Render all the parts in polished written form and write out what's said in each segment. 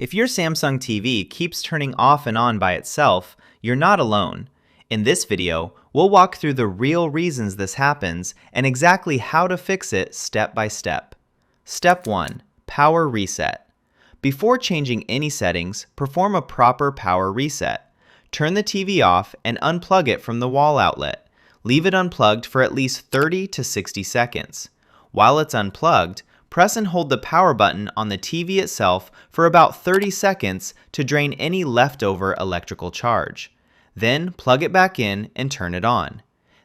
If your Samsung TV keeps turning off and on by itself, you're not alone. In this video, we'll walk through the real reasons this happens and exactly how to fix it step by step. Step 1. Power Reset. Before changing any settings, perform a proper power reset. Turn the TV off and unplug it from the wall outlet. Leave it unplugged for at least 30 to 60 seconds. While it's unplugged, press and hold the power button on the TV itself for about 30 seconds to drain any leftover electrical charge. Then plug it back in and turn it on.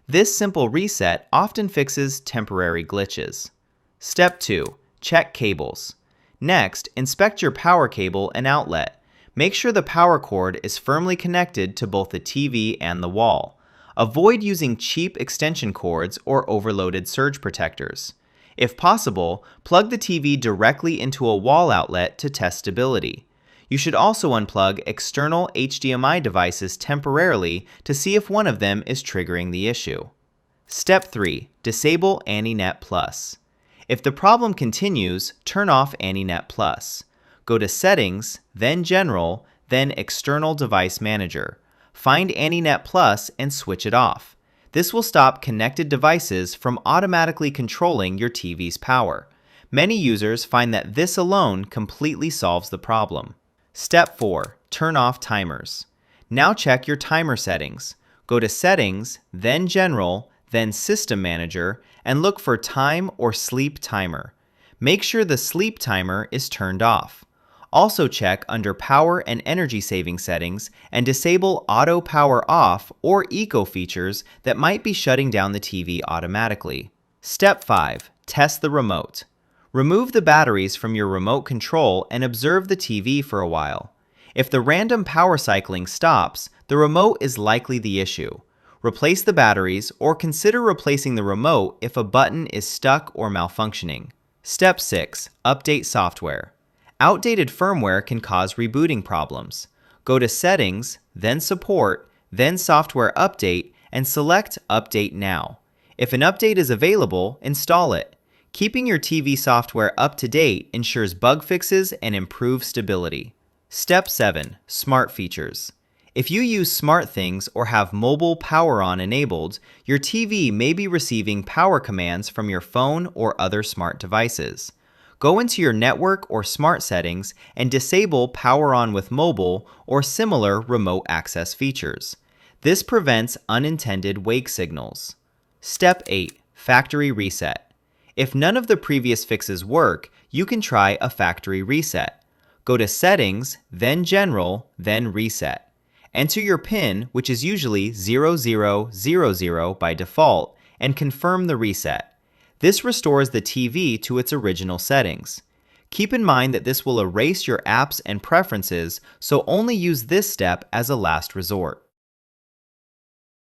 This simple reset often fixes temporary glitches. Step 2. Check cables. Next, inspect your power cable and outlet. Make sure the power cord is firmly connected to both the TV and the wall. Avoid using cheap extension cords or overloaded surge protectors. If possible, plug the TV directly into a wall outlet to test stability. You should also unplug external HDMI devices temporarily to see if one of them is triggering the issue. Step 3. Disable AnyNet Plus. If the problem continues, turn off AnyNet Plus. Go to Settings, then General, then External Device Manager. Find AnyNet Plus and switch it off. This will stop connected devices from automatically controlling your TV's power. Many users find that this alone completely solves the problem. Step 4. Turn off timers. Now check your timer settings. Go to Settings, then General, then System Manager, and look for Time or Sleep Timer. Make sure the sleep timer is turned off. Also check under Power and Energy Saving settings and disable Auto Power Off or Eco features that might be shutting down the TV automatically. Step 5. Test the remote. Remove the batteries from your remote control and observe the TV for a while. If the random power cycling stops, the remote is likely the issue. Replace the batteries or consider replacing the remote if a button is stuck or malfunctioning. Step 6. Update software. Outdated firmware can cause rebooting problems. Go to Settings, then Support, then Software Update, and select Update Now. If an update is available, install it. Keeping your TV software up to date ensures bug fixes and improves stability. Step 7. Smart features. If you use SmartThings or have mobile power on enabled, your TV may be receiving power commands from your phone or other smart devices. Go into your network or smart settings and disable Power On with Mobile or similar remote access features. This prevents unintended wake signals. Step 8. Factory reset. If none of the previous fixes work, you can try a factory reset. Go to Settings, then General, then Reset. Enter your PIN, which is usually 0000 by default, and confirm the reset. This restores the TV to its original settings. Keep in mind that this will erase your apps and preferences, so only use this step as a last resort.